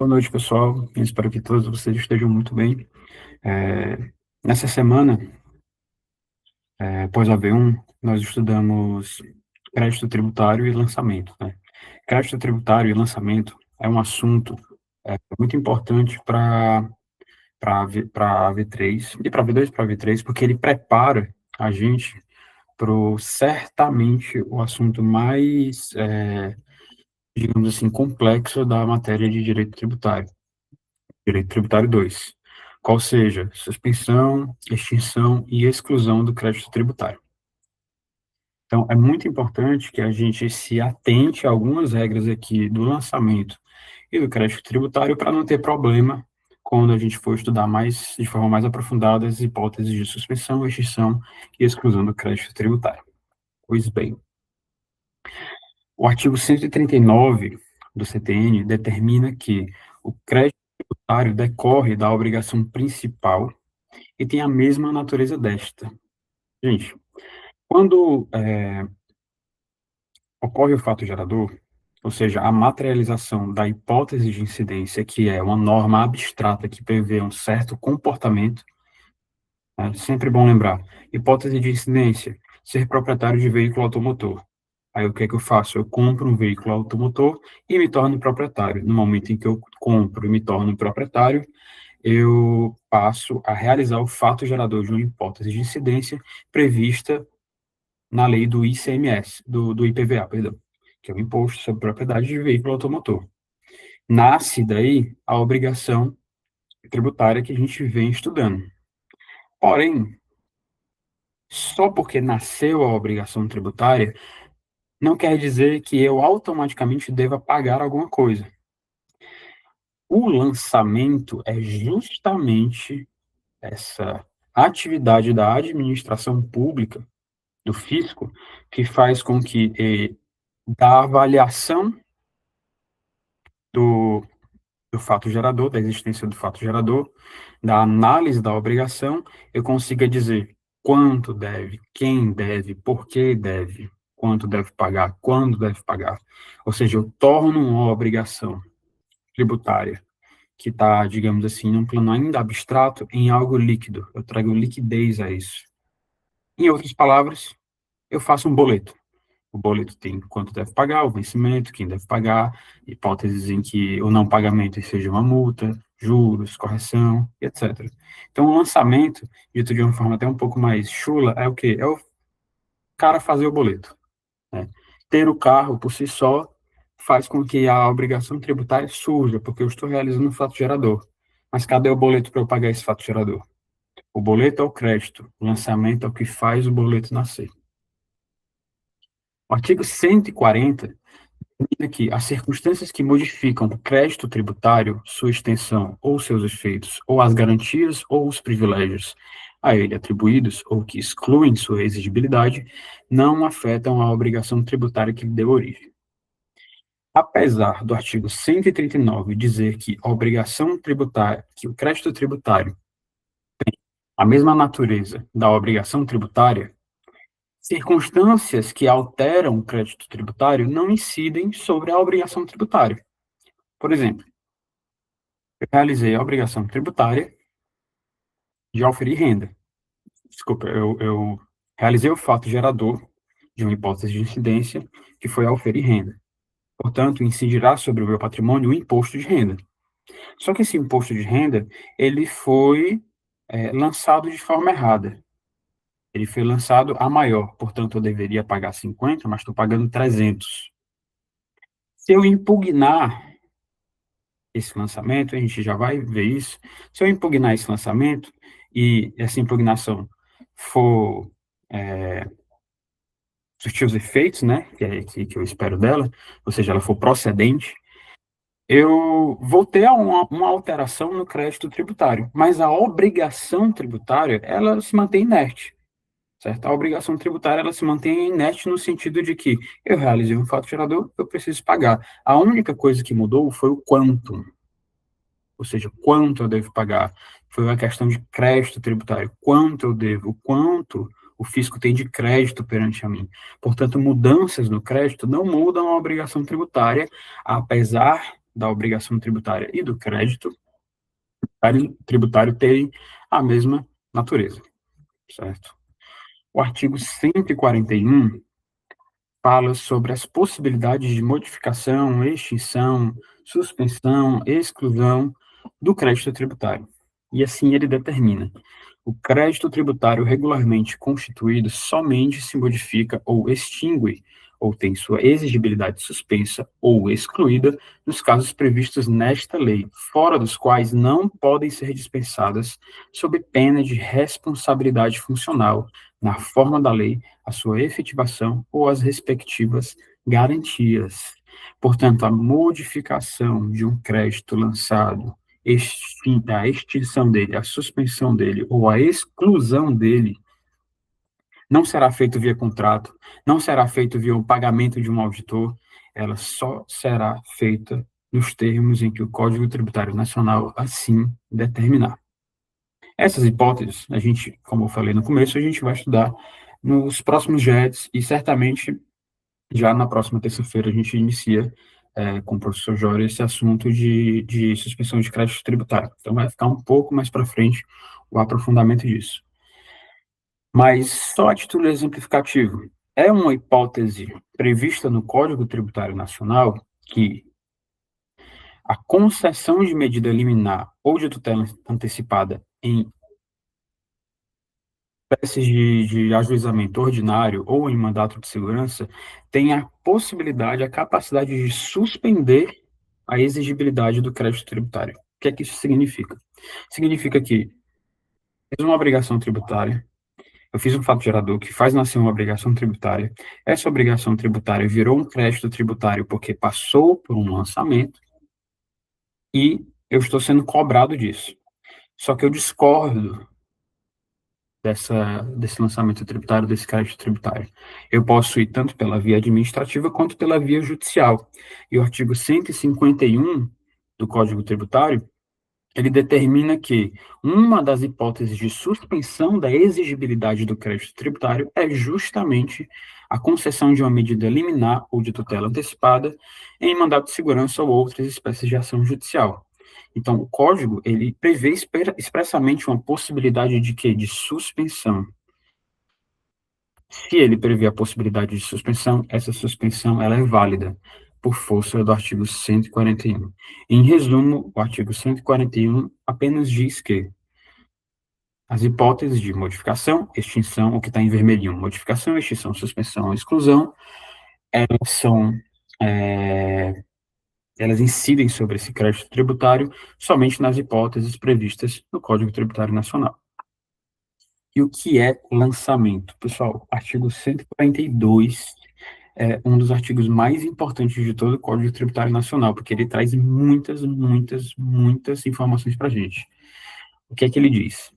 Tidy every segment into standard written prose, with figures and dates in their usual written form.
Boa noite, pessoal. Eu espero que todos vocês estejam muito bem. Nessa semana, após a V1, nós estudamos crédito tributário e lançamento, né? Crédito tributário e lançamento é um assunto muito importante para a V3, e para a V2 e para a V3, porque ele prepara a gente para certamente o assunto mais, digamos assim, complexo da matéria de direito tributário. Direito Tributário 2, qual seja suspensão, extinção e exclusão do crédito tributário. Então, é muito importante que a gente se atente a algumas regras aqui do lançamento e do crédito tributário para não ter problema quando a gente for estudar mais, de forma mais aprofundada, as hipóteses de suspensão, extinção e exclusão do crédito tributário. Pois bem, o artigo 139 do CTN determina que o crédito tributário decorre da obrigação principal e tem a mesma natureza desta. Gente, quando ocorre o fato gerador, ou seja, a materialização da hipótese de incidência, que é uma norma abstrata que prevê um certo comportamento, né, sempre bom lembrar, hipótese de incidência, ser proprietário de veículo automotor. Aí o que é que eu faço? Eu compro um veículo automotor e me torno proprietário. No momento em que eu compro e me torno proprietário, eu passo a realizar o fato gerador de uma hipótese de incidência prevista na lei do ICMS, do IPVA, perdão, que é o Imposto sobre Propriedade de Veículo Automotor. Nasce daí a obrigação tributária que a gente vem estudando. Porém, só porque nasceu a obrigação tributária, não quer dizer que eu automaticamente deva pagar alguma coisa. O lançamento é justamente essa atividade da administração pública, do fisco, que faz com que, da avaliação do, do fato gerador, da existência do fato gerador, da análise da obrigação, eu consiga dizer quanto deve, quem deve, por que deve, quanto deve pagar, quando deve pagar. Ou seja, eu torno uma obrigação tributária que está, digamos assim, num plano ainda abstrato, em algo líquido. Eu trago liquidez a isso. Em outras palavras, eu faço um boleto. O boleto tem quanto deve pagar, o vencimento, quem deve pagar, hipóteses em que o não pagamento seja uma multa, juros, correção, etc. Então, o lançamento, dito de uma forma até um pouco mais chula, é o quê? É o cara fazer o boleto, né? Ter o carro por si só faz com que a obrigação tributária surja, porque eu estou realizando um fato gerador. Mas cadê o boleto para eu pagar esse fato gerador? O boleto é o crédito, o lançamento é o que faz o boleto nascer. O artigo 140 diz que as circunstâncias que modificam o crédito tributário, sua extensão ou seus efeitos, ou as garantias ou os privilégios a ele atribuídos, ou que excluem sua exigibilidade, não afetam a obrigação tributária que lhe deu origem. Apesar do artigo 139 dizer que a obrigação tributária, que o crédito tributário, a mesma natureza da obrigação tributária, circunstâncias que alteram o crédito tributário não incidem sobre a obrigação tributária. Por exemplo, eu realizei a obrigação tributária de auferir renda. Desculpa, eu realizei o fato gerador de uma hipótese de incidência, que foi auferir renda. Portanto, incidirá sobre o meu patrimônio o imposto de renda. Só que esse imposto de renda, ele foi lançado de forma errada. Ele foi lançado a maior, portanto, eu deveria pagar 50, mas estou pagando 300. Se eu impugnar esse lançamento, a gente já vai ver isso. Se eu impugnar esse lançamento e essa impugnação for surtir os efeitos, né, que eu espero dela, ou seja, ela for procedente, eu vou ter uma alteração no crédito tributário, mas a obrigação tributária, ela se mantém inerte, certo? A obrigação tributária, ela se mantém inerte no sentido de que eu realizei um fato gerador, eu preciso pagar. A única coisa que mudou foi o quantum, ou seja, quanto eu devo pagar. Foi uma questão de crédito tributário, quanto eu devo, quanto o fisco tem de crédito perante a mim. Portanto, mudanças no crédito não mudam a obrigação tributária, apesar da obrigação tributária e do crédito tributário terem a mesma natureza, certo? O artigo 141 fala sobre as possibilidades de modificação, extinção, suspensão, exclusão do crédito tributário. E assim ele determina: o crédito tributário regularmente constituído somente se modifica ou extingue, ou tem sua exigibilidade suspensa ou excluída nos casos previstos nesta lei, fora dos quais não podem ser dispensadas, sob pena de responsabilidade funcional, na forma da lei, a sua efetivação ou as respectivas garantias. Portanto, a modificação de um crédito lançado, a extinção dele, a suspensão dele ou a exclusão dele não será feito via contrato, não será feito via o pagamento de um auditor, ela só será feita nos termos em que o Código Tributário Nacional assim determinar. Essas hipóteses, a gente, como eu falei no começo, a gente vai estudar nos próximos JETs e certamente já na próxima terça-feira a gente inicia com o professor Jório esse assunto de suspensão de crédito tributário. Então vai ficar um pouco mais para frente o aprofundamento disso. Mas só a título exemplificativo, é uma hipótese prevista no Código Tributário Nacional que a concessão de medida liminar ou de tutela antecipada em espécies de ajuizamento ordinário ou em mandato de segurança tem a possibilidade, a capacidade de suspender a exigibilidade do crédito tributário. O que é que isso significa? Significa que fiz uma obrigação tributária, eu fiz um fato gerador que faz nascer uma obrigação tributária, essa obrigação tributária virou um crédito tributário porque passou por um lançamento e eu estou sendo cobrado disso. Só que eu discordo desse lançamento tributário, desse crédito tributário. Eu posso ir tanto pela via administrativa quanto pela via judicial. E o artigo 151 do Código Tributário, ele determina que uma das hipóteses de suspensão da exigibilidade do crédito tributário é justamente a concessão de uma medida liminar ou de tutela antecipada em mandato de segurança ou outras espécies de ação judicial. Então, o código, ele prevê expressamente uma possibilidade de quê? De suspensão. Se ele prevê a possibilidade de suspensão, essa suspensão ela é válida por força do artigo 141. Em resumo, o artigo 141 apenas diz que as hipóteses de modificação, extinção, o que está em vermelhinho, modificação, extinção, suspensão, exclusão, elas são elas incidem sobre esse crédito tributário somente nas hipóteses previstas no Código Tributário Nacional. E o que é lançamento? Pessoal, artigo 142 é um dos artigos mais importantes de todo o Código Tributário Nacional, porque ele traz muitas, muitas, muitas informações para a gente. O que é que ele diz?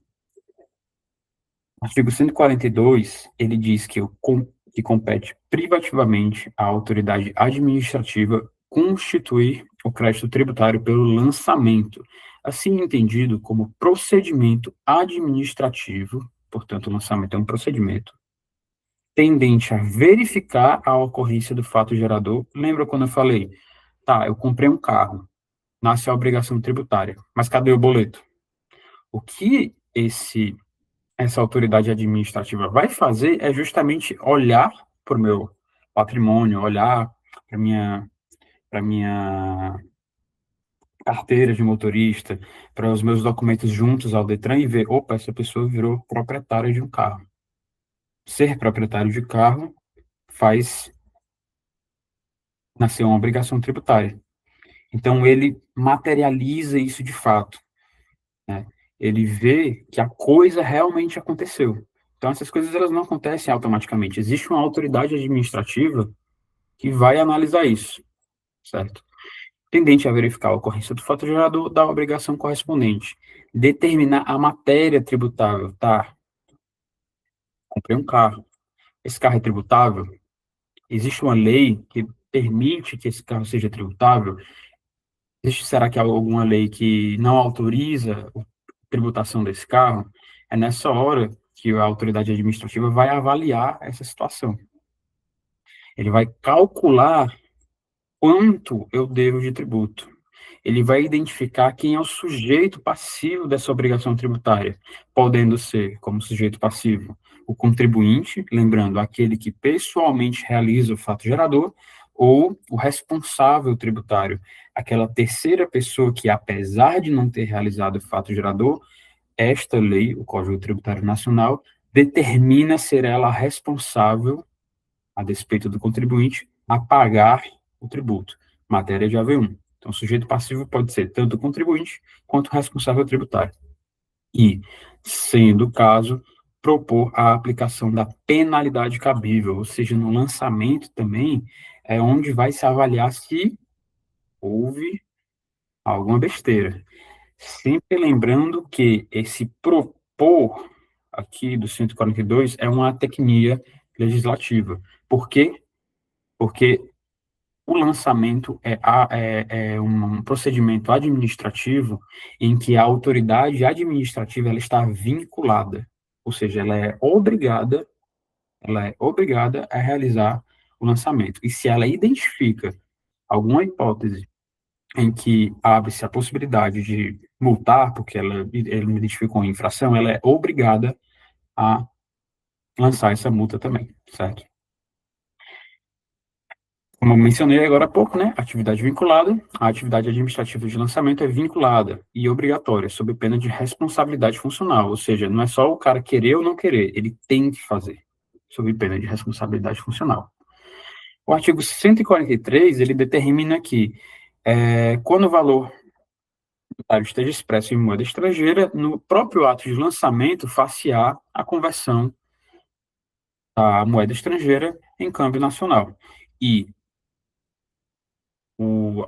O artigo 142, ele diz que compete privativamente à autoridade administrativa constituir o crédito tributário pelo lançamento, assim entendido como procedimento administrativo, portanto, o lançamento é um procedimento, tendente a verificar a ocorrência do fato gerador. Lembra quando eu falei, tá, eu comprei um carro, nasce a obrigação tributária, mas cadê o boleto? O que essa autoridade administrativa vai fazer é justamente olhar para o meu patrimônio, olhar para minha carteira de motorista, para os meus documentos juntos ao Detran e ver, opa, essa pessoa virou proprietária de um carro. Ser proprietário de carro faz nascer uma obrigação tributária. Então, ele materializa isso de fato, né? Ele vê que a coisa realmente aconteceu. Então, essas coisas elas não acontecem automaticamente. Existe uma autoridade administrativa que vai analisar isso, certo? Tendente a verificar a ocorrência do fato gerador da obrigação correspondente. Determinar a matéria tributável, tá? Comprei um carro. Esse carro é tributável? Existe uma lei que permite que esse carro seja tributável? Será que há alguma lei que não autoriza a tributação desse carro? É nessa hora que a autoridade administrativa vai avaliar essa situação. Ele vai calcular quanto eu devo de tributo. ele vai identificar quem é o sujeito passivo dessa obrigação tributária, podendo ser, como sujeito passivo, o contribuinte, lembrando, aquele que pessoalmente realiza o fato gerador, ou o responsável tributário, aquela terceira pessoa que, apesar de não ter realizado o fato gerador, esta lei, o Código Tributário Nacional, determina ser ela responsável, a despeito do contribuinte, a pagar o tributo, matéria de AV1. Então, o sujeito passivo pode ser tanto o contribuinte quanto o responsável tributário. E, sendo o caso, propor a aplicação da penalidade cabível, ou seja, no lançamento também é onde vai se avaliar se houve alguma besteira. Sempre lembrando que esse propor aqui do 142 é uma tecnia legislativa. Por quê? Porque o lançamento é um procedimento administrativo em que a autoridade administrativa ela está vinculada, ou seja, ela é obrigada a realizar o lançamento. E se ela identifica alguma hipótese em que abre-se a possibilidade de multar, porque ela identificou uma infração, ela é obrigada a lançar essa multa também, certo? Como eu mencionei agora há pouco, né, atividade vinculada, a atividade administrativa de lançamento é vinculada e obrigatória, sob pena de responsabilidade funcional, ou seja, não é só o cara querer ou não querer, ele tem que fazer, sob pena de responsabilidade funcional. O artigo 143, ele determina que, quando o valor esteja expresso em moeda estrangeira, no próprio ato de lançamento, far-se-á a conversão da moeda estrangeira em câmbio nacional. E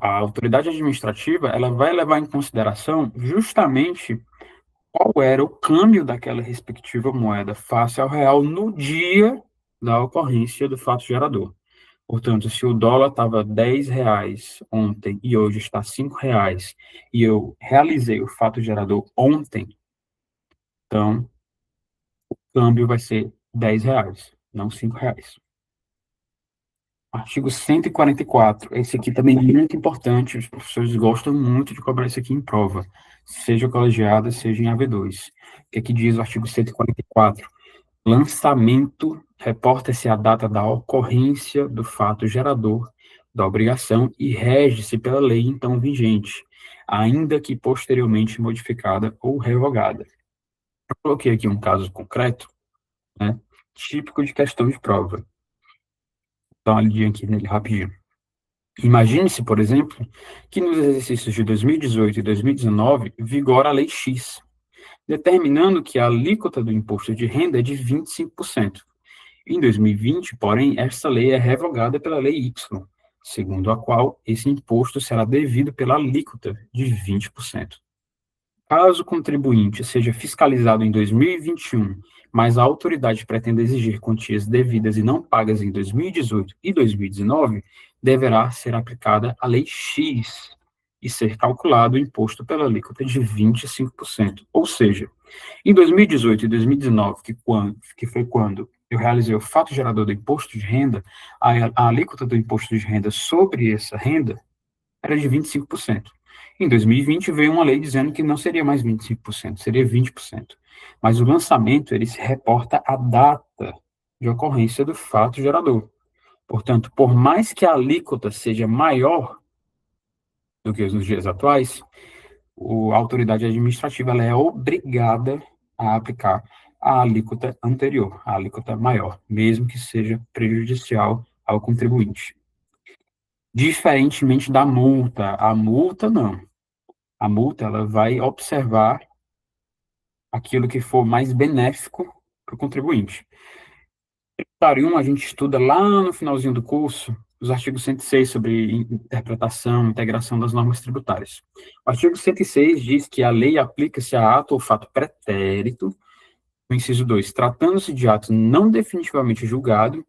a autoridade administrativa ela vai levar em consideração justamente qual era o câmbio daquela respectiva moeda face ao real no dia da ocorrência do fato gerador. Portanto, se o dólar estava R$ 10 ontem e hoje está R$ 5, e eu realizei o fato gerador ontem, então o câmbio vai ser R$ 10, não R$ 5. Artigo 144. Esse aqui também é muito importante, os professores gostam muito de cobrar isso aqui em prova, seja colegiada, seja em AV2. O que é que diz o artigo 144? Lançamento, reporta-se a data da ocorrência do fato gerador da obrigação e rege-se pela lei então vigente, ainda que posteriormente modificada ou revogada. Eu coloquei aqui um caso concreto, né, típico de questão de prova. Dá uma olhadinha aqui nele rapidinho. Imagine-se, por exemplo, que nos exercícios de 2018 e 2019 vigora a Lei X, determinando que a alíquota do imposto de renda é de 25%. Em 2020, porém, esta lei é revogada pela Lei Y, segundo a qual esse imposto será devido pela alíquota de 20%. Caso o contribuinte seja fiscalizado em 2021, mas a autoridade pretenda exigir quantias devidas e não pagas em 2018 e 2019, deverá ser aplicada a Lei X e ser calculado o imposto pela alíquota de 25%. Ou seja, em 2018 e 2019, que foi quando eu realizei o fato gerador do imposto de renda, a alíquota do imposto de renda sobre essa renda era de 25%. Em 2020 veio uma lei dizendo que não seria mais 25%, seria 20%. Mas o lançamento, ele se reporta à data de ocorrência do fato gerador. Portanto, por mais que a alíquota seja maior do que nos dias atuais, a autoridade administrativa ela é obrigada a aplicar a alíquota anterior, a alíquota maior, mesmo que seja prejudicial ao contribuinte. Diferentemente da multa, a multa não. A multa ela vai observar aquilo que for mais benéfico para o contribuinte. Tributário 1, a gente estuda lá no finalzinho do curso, os artigos 106 sobre interpretação, integração das normas tributárias. O artigo 106 diz que a lei aplica-se a ato ou fato pretérito, no inciso 2, tratando-se de ato não definitivamente julgado,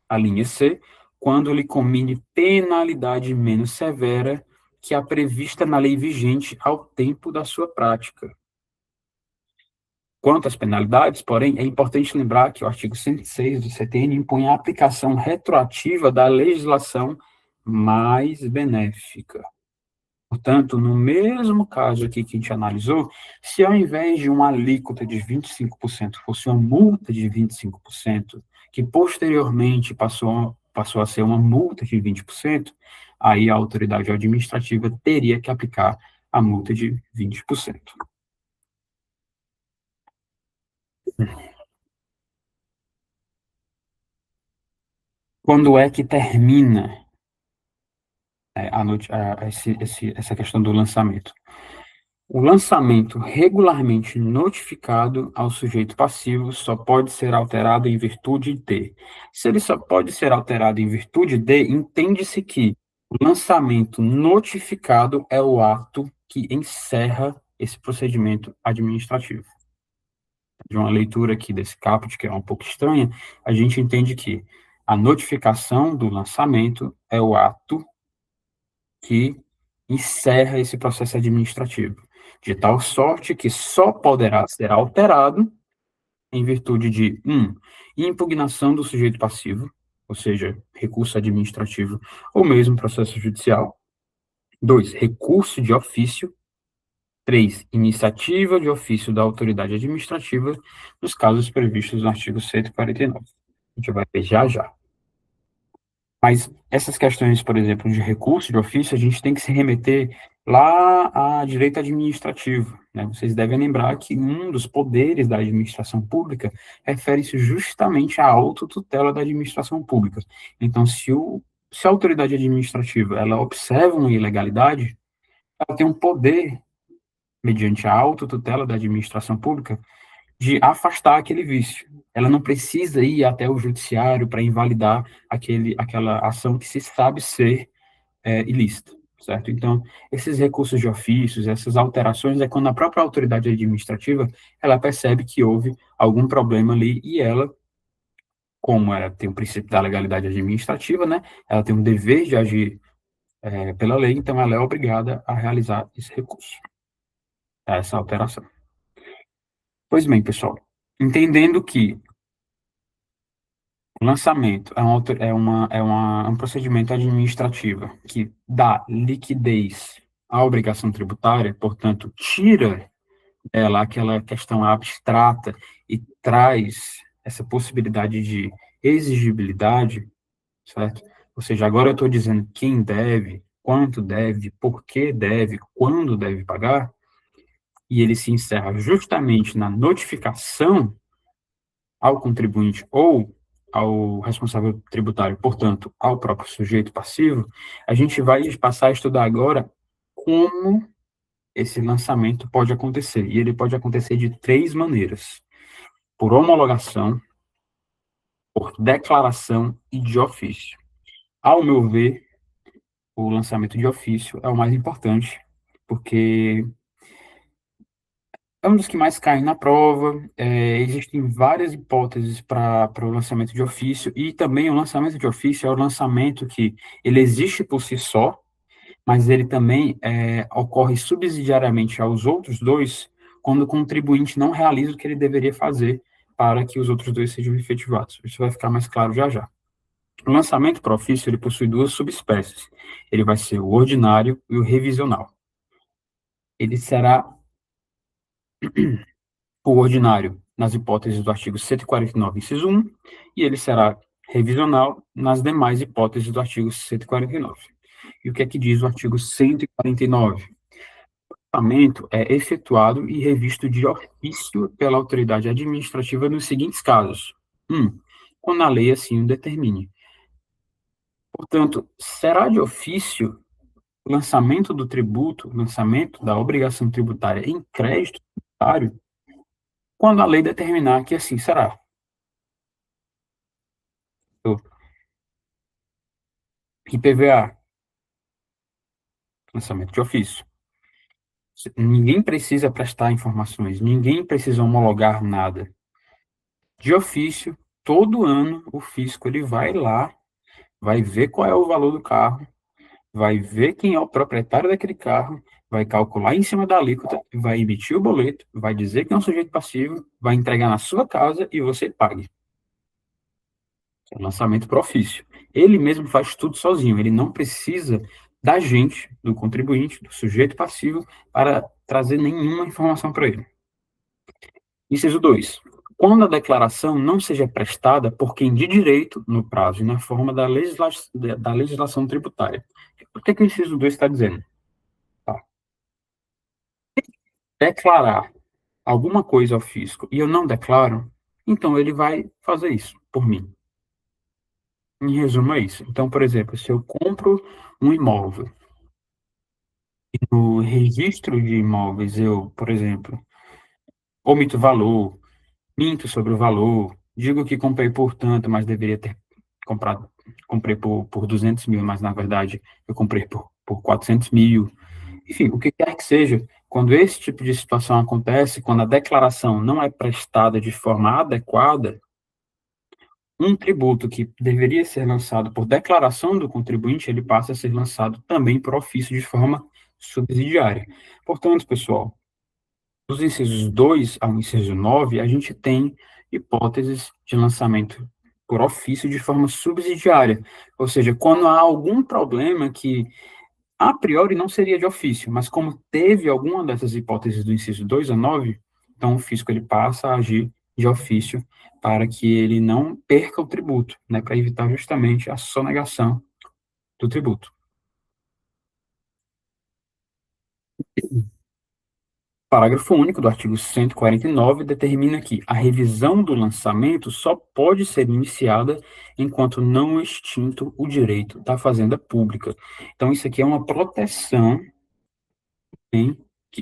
a linha C, quando lhe comine penalidade menos severa que a prevista na lei vigente ao tempo da sua prática. Quanto às penalidades, porém, é importante lembrar que o artigo 106 do CTN impõe a aplicação retroativa da legislação mais benéfica. Portanto, no mesmo caso aqui que a gente analisou, se ao invés de uma alíquota de 25% fosse uma multa de 25%, que posteriormente passou a ser uma multa de 20%, aí a autoridade administrativa teria que aplicar a multa de 20%. Quando é que termina essa questão do lançamento? O lançamento regularmente notificado ao sujeito passivo só pode ser alterado em virtude de. Se ele só pode ser alterado em virtude de, entende-se que o lançamento notificado é o ato que encerra esse procedimento administrativo. De uma leitura aqui desse caput, que é um pouco estranha, a gente entende que a notificação do lançamento é o ato que encerra esse processo administrativo, de tal sorte que só poderá ser alterado em virtude de, impugnação do sujeito passivo, ou seja, recurso administrativo ou mesmo processo judicial. 2, recurso de ofício. 3, iniciativa de ofício da autoridade administrativa, nos casos previstos no artigo 149. A gente vai ver já já. Mas essas questões, por exemplo, de recurso de ofício, a gente tem que se remeter lá a direito administrativo, né? Vocês devem lembrar que um dos poderes da administração pública refere-se justamente à autotutela da administração pública. Então, se a autoridade administrativa ela observa uma ilegalidade, ela tem um poder, mediante a autotutela da administração pública, de afastar aquele vício. Ela não precisa ir até o judiciário para invalidar aquela ação que se sabe ser ilícita, certo? Então, esses recursos de ofícios, essas alterações, é quando a própria autoridade administrativa, ela percebe que houve algum problema ali e ela, como ela tem o princípio da legalidade administrativa, né, ela tem um dever de agir pela lei, então ela é obrigada a realizar esse recurso, essa alteração. Pois bem, pessoal, entendendo que o lançamento é um procedimento administrativo que dá liquidez à obrigação tributária, portanto, tira dela aquela questão abstrata e traz essa possibilidade de exigibilidade, certo? Ou seja, agora eu estou dizendo quem deve, quanto deve, por que deve, quando deve pagar, e ele se encerra justamente na notificação ao contribuinte ou ao responsável tributário, portanto, ao próprio sujeito passivo, a gente vai passar a estudar agora como esse lançamento pode acontecer. E ele pode acontecer de três maneiras: por homologação, por declaração e de ofício. Ao meu ver, o lançamento de ofício é o mais importante, porque é um dos que mais caem na prova. Existem várias hipóteses para o lançamento de ofício, e também o lançamento de ofício é o lançamento que ele existe por si só, mas ele também ocorre subsidiariamente aos outros dois, quando o contribuinte não realiza o que ele deveria fazer para que os outros dois sejam efetivados. Isso vai ficar mais claro já já. O lançamento por ofício ele possui duas subespécies. Ele vai ser o ordinário e o revisional. Ele será o ordinário nas hipóteses do artigo 149, inciso 1, e ele será revisional nas demais hipóteses do artigo 149. E o que é que diz o artigo 149? O lançamento é efetuado e revisto de ofício pela autoridade administrativa nos seguintes casos. 1. Quando a lei assim o determine. Portanto, será de ofício o lançamento do tributo, o lançamento da obrigação tributária em crédito tributário, quando a lei determinar que assim será. IPVA, lançamento de ofício. Ninguém precisa prestar informações, ninguém precisa homologar nada. De ofício, todo ano o fisco ele vai lá, vai ver qual é o valor do carro, vai ver quem é o proprietário daquele carro, vai calcular em cima da alíquota, vai emitir o boleto, vai dizer que é um sujeito passivo, vai entregar na sua casa e você pague. É lançamento por ofício. Ele mesmo faz tudo sozinho, ele não precisa da gente, do contribuinte, do sujeito passivo, para trazer nenhuma informação para ele. Inciso 2. Quando a declaração não seja prestada por quem de direito, no prazo e na forma da legislação tributária. O que o inciso 2 está dizendo? Tá. Declarar alguma coisa ao fisco e eu não declaro, então ele vai fazer isso por mim. Em resumo, é isso. Então, por exemplo, se eu compro um imóvel e no registro de imóveis eu, por exemplo, omito o valor, minto sobre o valor, digo que comprei por tanto, mas deveria ter comprado, comprei por 200 mil, mas na verdade eu comprei por 400 mil. Enfim, o que quer que seja, quando esse tipo de situação acontece, quando a declaração não é prestada de forma adequada, um tributo que deveria ser lançado por declaração do contribuinte, ele passa a ser lançado também por ofício de forma subsidiária. Portanto, pessoal, dos incisos 2 ao inciso 9, a gente tem hipóteses de lançamento por ofício de forma subsidiária, ou seja, quando há algum problema que a priori não seria de ofício, mas como teve alguma dessas hipóteses do inciso 2 a 9, então o fisco ele passa a agir de ofício para que ele não perca o tributo, né, para evitar justamente a sonegação do tributo. Parágrafo único do artigo 149 determina que a revisão do lançamento só pode ser iniciada enquanto não extinto o direito da fazenda pública. Então, isso aqui é uma proteção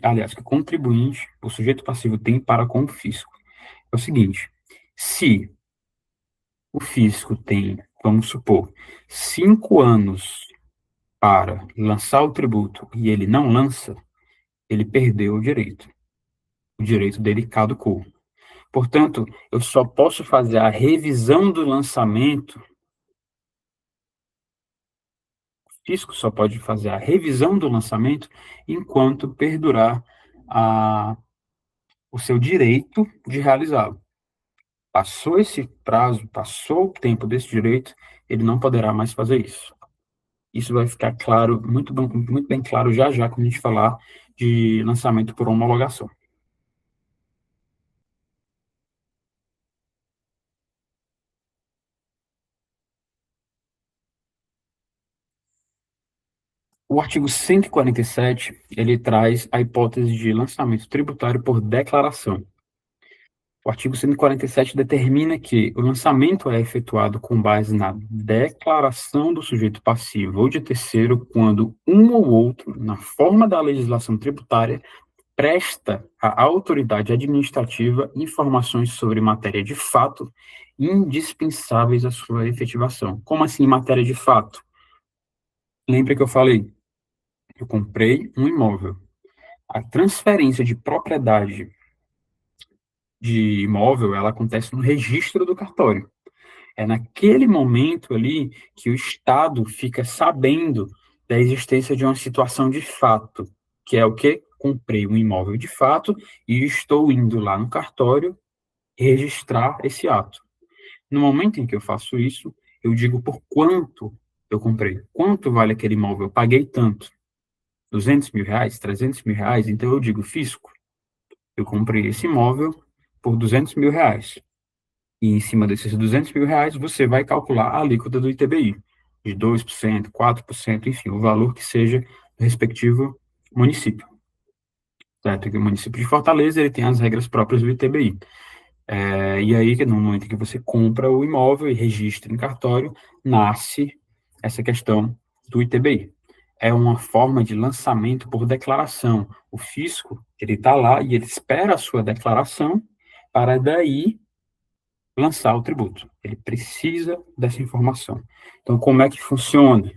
aliás, que o contribuinte, o sujeito passivo tem para com o fisco. É o seguinte, se o fisco tem, vamos supor, 5 anos para lançar o tributo e ele não lança, ele perdeu o direito dele caducou. Portanto, eu só posso fazer a revisão do lançamento, o fisco só pode fazer a revisão do lançamento enquanto perdurar o seu direito de realizá-lo. Passou esse prazo, passou o tempo desse direito, ele não poderá mais fazer isso. Isso vai ficar claro, muito bem claro já já quando a gente falar de lançamento por homologação. O artigo 147, ele traz a hipótese de lançamento tributário por declaração. O artigo 147 determina que o lançamento é efetuado com base na declaração do sujeito passivo ou de terceiro quando um ou outro, na forma da legislação tributária, presta à autoridade administrativa informações sobre matéria de fato indispensáveis à sua efetivação. Como assim matéria de fato? Lembra que eu falei? Eu comprei um imóvel. A transferência de propriedade de imóvel, ela acontece no registro do cartório. É naquele momento ali que o Estado fica sabendo da existência de uma situação de fato, que é o que? Comprei um imóvel de fato e estou indo lá no cartório registrar esse ato. No momento em que eu faço isso, eu digo por quanto eu comprei. Quanto vale aquele imóvel? Eu paguei tanto. 200 mil reais, 300 mil reais? Então eu digo, fisco, eu comprei esse imóvel por 200 mil reais. E em cima desses 200 mil reais, você vai calcular a alíquota do ITBI, de 2%, 4%, enfim, o valor que seja do respectivo município. Certo? Que o município de Fortaleza, ele tem as regras próprias do ITBI. E aí, no momento que você compra o imóvel e registra em cartório, nasce essa questão do ITBI. É uma forma de lançamento por declaração. O fisco, ele está lá e ele espera a sua declaração para daí lançar o tributo. Ele precisa dessa informação. Então, como é que funciona?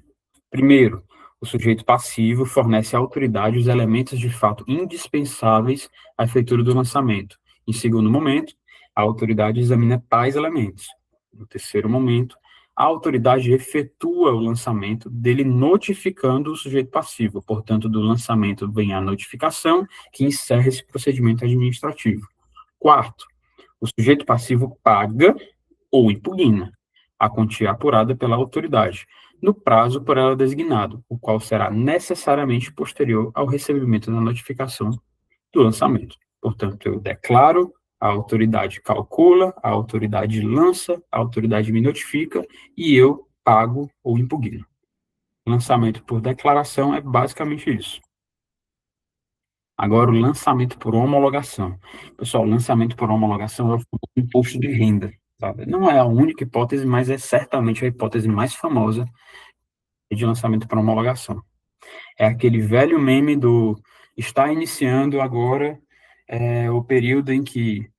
Primeiro, o sujeito passivo fornece à autoridade os elementos de fato indispensáveis à feitura do lançamento. Em segundo momento, a autoridade examina tais elementos. No terceiro momento, a autoridade efetua o lançamento dele notificando o sujeito passivo. Portanto, do lançamento vem a notificação que encerra esse procedimento administrativo. Quarto, o sujeito passivo paga ou impugna a quantia apurada pela autoridade. no prazo por ela designado, o qual será necessariamente posterior ao recebimento da notificação do lançamento. Portanto, eu declaro, a autoridade calcula, a autoridade lança, a autoridade me notifica e eu pago ou impugno. Lançamento por declaração é basicamente isso. Agora, o lançamento por homologação. Pessoal, lançamento por homologação é o imposto de renda. Sabe? Não é a única hipótese, mas é certamente a hipótese mais famosa de lançamento por homologação. É aquele velho meme do está iniciando agora o período em que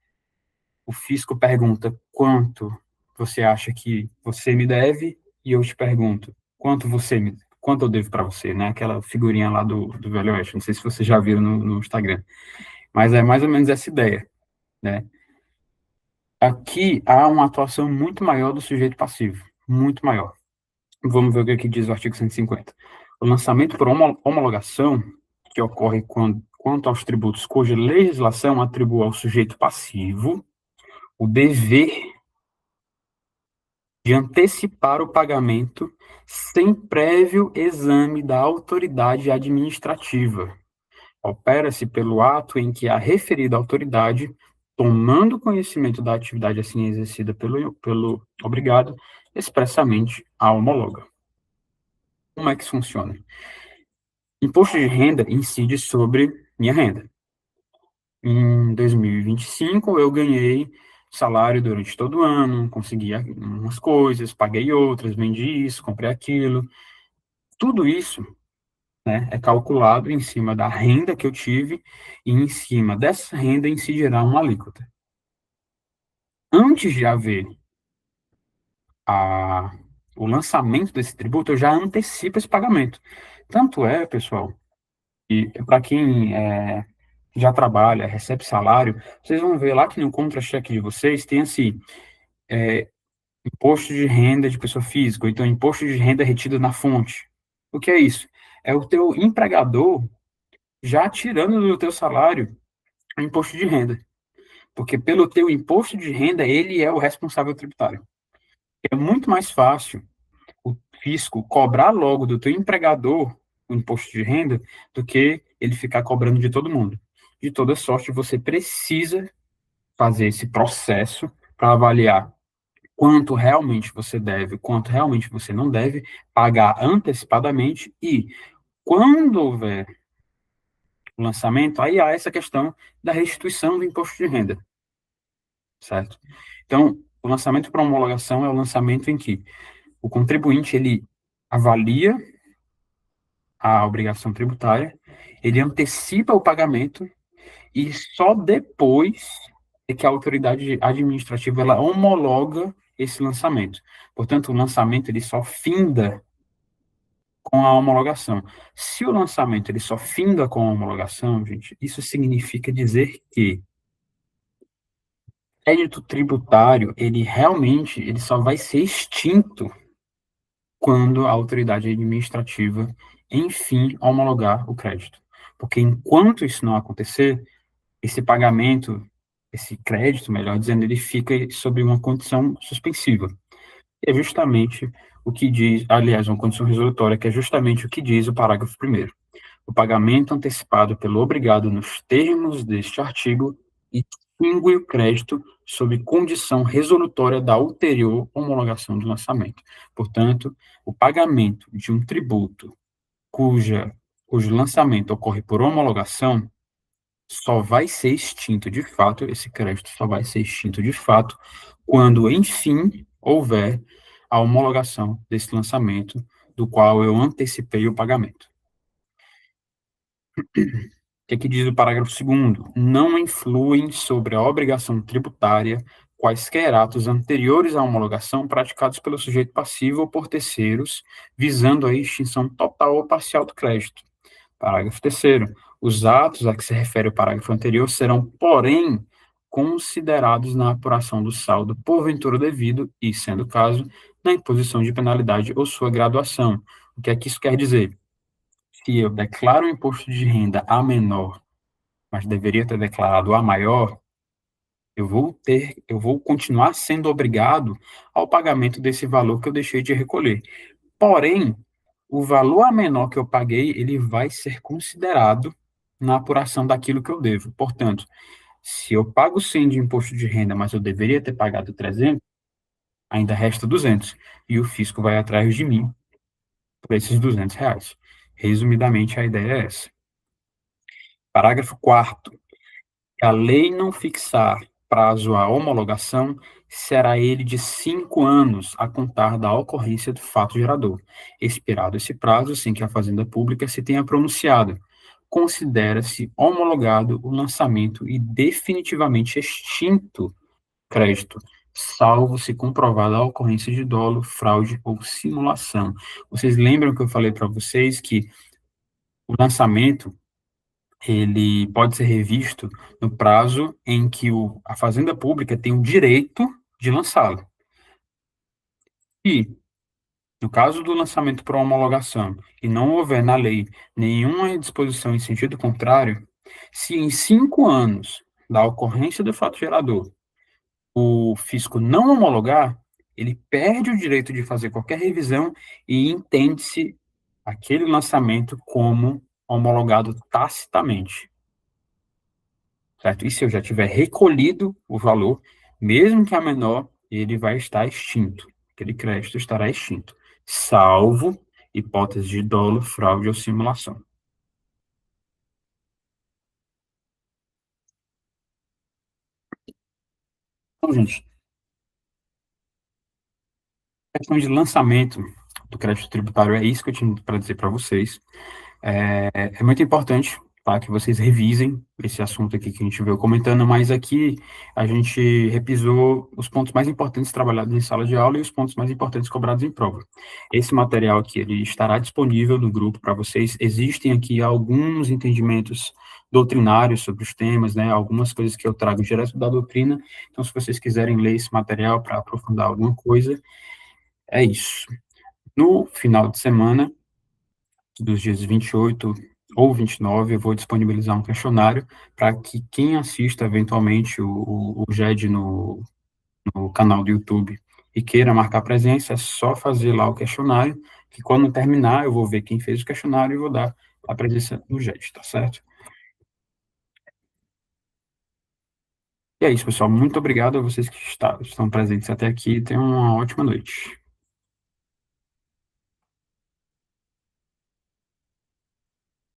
o fisco pergunta quanto você acha que você me deve e eu te pergunto quanto eu devo para você, né? Aquela figurinha lá do Velho Oeste. Não sei se você já viu no Instagram, mas é mais ou menos essa ideia, né? Aqui há uma atuação muito maior do sujeito passivo, muito maior. Vamos ver o que aqui diz o artigo 150. O lançamento por homologação, que ocorre quanto aos tributos cuja legislação atribua ao sujeito passivo o dever de antecipar o pagamento sem prévio exame da autoridade administrativa. Opera-se pelo ato em que a referida autoridade, tomando conhecimento da atividade assim exercida pelo obrigado, expressamente a homologa. Como é que isso funciona? Imposto de renda incide sobre minha renda. Em 2025, eu ganhei salário durante todo o ano, consegui umas coisas, paguei outras, vendi isso, comprei aquilo. Tudo isso, né, é calculado em cima da renda que eu tive e em cima dessa renda incidirá uma alíquota. Antes de haver a, o lançamento desse tributo, eu já antecipo esse pagamento. Tanto é, pessoal, e para quem já trabalha, recebe salário, vocês vão ver lá que no contra-cheque de vocês tem assim, imposto de renda de pessoa física, ou então imposto de renda retido na fonte. O que é isso? É o teu empregador já tirando do teu salário o imposto de renda. Porque pelo teu imposto de renda, ele é o responsável tributário. É muito mais fácil o fisco cobrar logo do teu empregador o imposto de renda do que ele ficar cobrando de todo mundo. De toda sorte, você precisa fazer esse processo para avaliar quanto realmente você deve, quanto realmente você não deve, pagar antecipadamente e, quando houver o lançamento, aí há essa questão da restituição do imposto de renda, certo? Então, o lançamento para homologação é o lançamento em que o contribuinte, ele avalia a obrigação tributária, ele antecipa o pagamento e só depois é que a autoridade administrativa ela homologa esse lançamento. Portanto, o lançamento ele só finda com a homologação. Se o lançamento ele só finda com a homologação, gente, isso significa dizer que o crédito tributário, ele realmente ele só vai ser extinto quando a autoridade administrativa, enfim, homologar o crédito. Porque enquanto isso não acontecer, esse pagamento, esse crédito, melhor dizendo, ele fica sob uma condição suspensiva. É justamente o que diz, aliás, uma condição resolutória, que é justamente o que diz o parágrafo 1º. O pagamento antecipado pelo obrigado nos termos deste artigo extingue o crédito sob condição resolutória da ulterior homologação do lançamento. Portanto, o pagamento de um tributo cujo lançamento ocorre por homologação só vai ser extinto de fato, esse crédito só vai ser extinto de fato quando, enfim, houver a homologação desse lançamento, do qual eu antecipei o pagamento. O que é que diz o parágrafo 2º? Não influem sobre a obrigação tributária quaisquer atos anteriores à homologação praticados pelo sujeito passivo ou por terceiros, visando a extinção total ou parcial do crédito. Parágrafo 3º. Os atos a que se refere o parágrafo anterior serão, porém, considerados na apuração do saldo porventura devido e, sendo o caso, na imposição de penalidade ou sua graduação. O que é que isso quer dizer? Se eu declaro o imposto de renda a menor, mas deveria ter declarado a maior, eu vou continuar sendo obrigado ao pagamento desse valor que eu deixei de recolher. Porém, o valor a menor que eu paguei, ele vai ser considerado na apuração daquilo que eu devo. Portanto, se eu pago 100 de imposto de renda, mas eu deveria ter pagado 300, ainda resta 200. E o fisco vai atrás de mim por esses R$ 200. Resumidamente, a ideia é essa. Parágrafo 4º. Se a lei não fixar prazo à homologação, será ele de 5 anos a contar da ocorrência do fato gerador. Expirado esse prazo, sem que a Fazenda Pública se tenha pronunciado, considera-se homologado o lançamento e definitivamente extinto o crédito, salvo se comprovada a ocorrência de dolo, fraude ou simulação. Vocês lembram que eu falei para vocês que o lançamento ele pode ser revisto no prazo em que a Fazenda Pública tem o direito de lançá-lo. E, no caso do lançamento por homologação, e não houver na lei nenhuma disposição em sentido contrário, se em 5 anos da ocorrência do fato gerador o fisco não homologar, ele perde o direito de fazer qualquer revisão e entende-se aquele lançamento como homologado tacitamente. Certo? E se eu já tiver recolhido o valor, mesmo que a menor, ele vai estar extinto. Aquele crédito estará extinto, salvo hipótese de dolo, fraude ou simulação. Então, gente, a questão de lançamento do crédito tributário é isso que eu tinha para dizer para vocês. É muito importante, tá, que vocês revisem esse assunto aqui que a gente veio comentando, mas aqui a gente repisou os pontos mais importantes trabalhados em sala de aula e os pontos mais importantes cobrados em prova. Esse material aqui, ele estará disponível no grupo para vocês. Existem aqui alguns entendimentos doutrinários sobre os temas, né, algumas coisas que eu trago direto da doutrina, então se vocês quiserem ler esse material para aprofundar alguma coisa, é isso. No final de semana, dos dias 28 ou 29, eu vou disponibilizar um questionário para que quem assista eventualmente o GED no canal do YouTube e queira marcar presença, é só fazer lá o questionário, que quando terminar eu vou ver quem fez o questionário e vou dar a presença no GED, tá certo? E é isso, pessoal. Muito obrigado a vocês que estão presentes até aqui. Tenham uma ótima noite.